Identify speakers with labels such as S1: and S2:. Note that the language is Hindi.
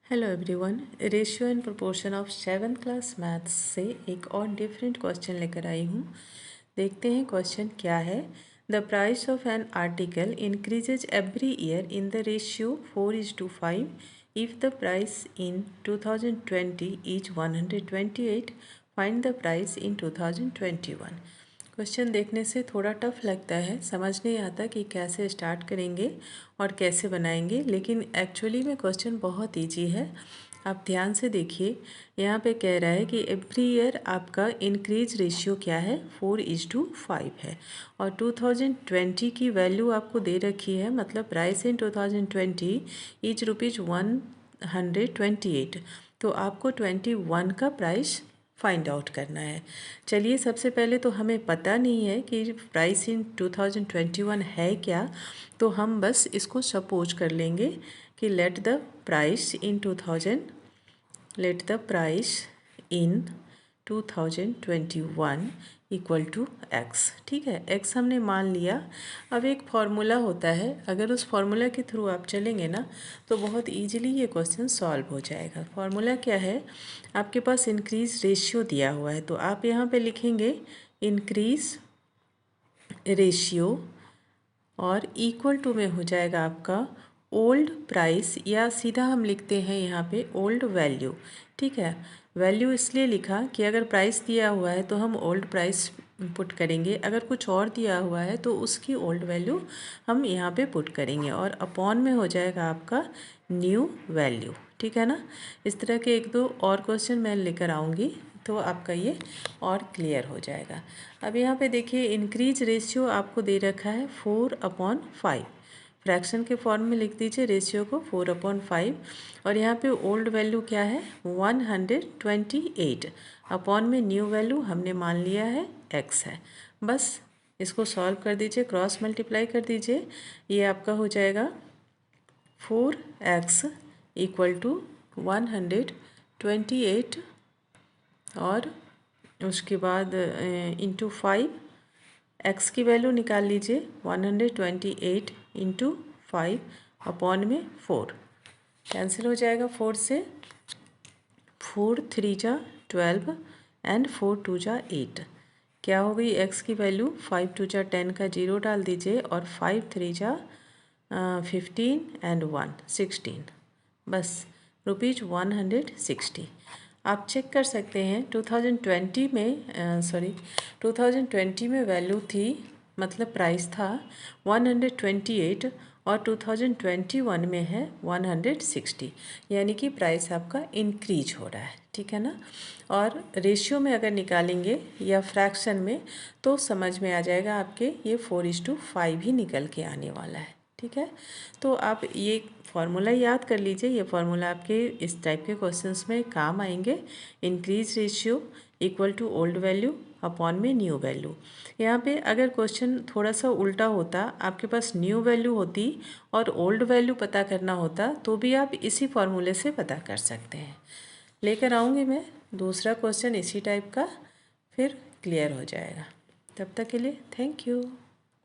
S1: Hello everyone, ratio and proportion of 7th class maths से एक और डिफरेंट क्वेश्चन लेकर आई हूँ। देखते हैं क्वेश्चन क्या है। The price of an article increases every year in the ratio 4:5 if the price in 2020 is 128, find the price in 2021। Question देखने से थोड़ा टफ लगता है, समझ नहीं आता कि कैसे स्टार्ट करेंगे और कैसे बनाएंगे, लेकिन एक्चुअली में क्वेश्चन बहुत इजी है। आप ध्यान से देखिए, यहाँ पे कह रहा है कि एवरी ईयर आपका इंक्रीज रेशियो क्या है, 4:5 है और 2020 की वैल्यू आपको दे रखी है, मतलब प्राइस इन 2020 इज ₹128। तो आपको 21 का प्राइस फाइंड आउट करना है। चलिए, सबसे पहले तो हमें पता नहीं है कि प्राइस इन 2021 है क्या, तो हम बस इसको सपोज कर लेंगे कि let the price in 2021 equal to x. ठीक है, एक्स हमने मान लिया। अब एक फार्मूला होता है, अगर उस फार्मूला के थ्रू आप चलेंगे ना तो बहुत इजीली ये क्वेश्चन सॉल्व हो जाएगा। फार्मूला क्या है, आपके पास इंक्रीज रेशियो दिया हुआ है, तो आप यहाँ पे लिखेंगे इंक्रीज रेशियो और इक्वल टू में हो जाएगा आपका ओल्ड प्राइस, या सीधा हम लिखते हैं यहाँ पे ओल्ड वैल्यू। ठीक है, वैल्यू इसलिए लिखा कि अगर प्राइस दिया हुआ है तो हम ओल्ड प्राइस पुट करेंगे, अगर कुछ और दिया हुआ है तो उसकी ओल्ड वैल्यू हम यहाँ पे पुट करेंगे, और अपॉन में हो जाएगा आपका न्यू वैल्यू। ठीक है ना। इस तरह के एक दो और क्वेश्चन मैं लेकर आऊँगी तो आपका ये और क्लियर हो जाएगा। अब यहाँ पे देखिए, इंक्रीज रेशियो आपको दे रखा है 4/5। फ्रैक्शन के फॉर्म में लिख दीजिए रेशियो को 4/5, और यहाँ पे ओल्ड वैल्यू क्या है 128, अपॉन में न्यू वैल्यू हमने मान लिया है x है। बस इसको सॉल्व कर दीजिए, क्रॉस मल्टीप्लाई कर दीजिए, ये आपका हो जाएगा 4x इक्वल टू 128 और उसके बाद इंटू 5, एक्स की वैल्यू निकाल लीजिए 128 इंटू 5 अपॉन में 4, कैंसिल हो जाएगा 4 से, 4 3 जा 12 एंड 4 2 जा 8। क्या हो गई एक्स की वैल्यू, 5 2 जा 10 का 0 डाल दीजिए, और 5 3 जा 15 एंड 1 16, बस ₹160। आप चेक कर सकते हैं 2020 में वैल्यू थी, मतलब प्राइस था 128 और 2021 में है 160, यानी कि प्राइस आपका इंक्रीज हो रहा है। ठीक है ना। और रेशियो में अगर निकालेंगे या फ्रैक्शन में तो समझ में आ जाएगा आपके, ये 4:5 ही निकल के आने वाला है। ठीक है, तो आप ये फार्मूला याद कर लीजिए, ये फार्मूला आपके इस टाइप के क्वेश्चंस में काम आएंगे। Increase ratio equal to old value upon में न्यू वैल्यू। यहाँ पे अगर क्वेश्चन थोड़ा सा उल्टा होता, आपके पास न्यू वैल्यू होती और ओल्ड वैल्यू पता करना होता, तो भी आप इसी फार्मूले से पता कर सकते हैं। लेकर आऊँगी मैं दूसरा क्वेश्चन इसी टाइप का, फिर क्लियर हो जाएगा। तब तक के लिए थैंक यू।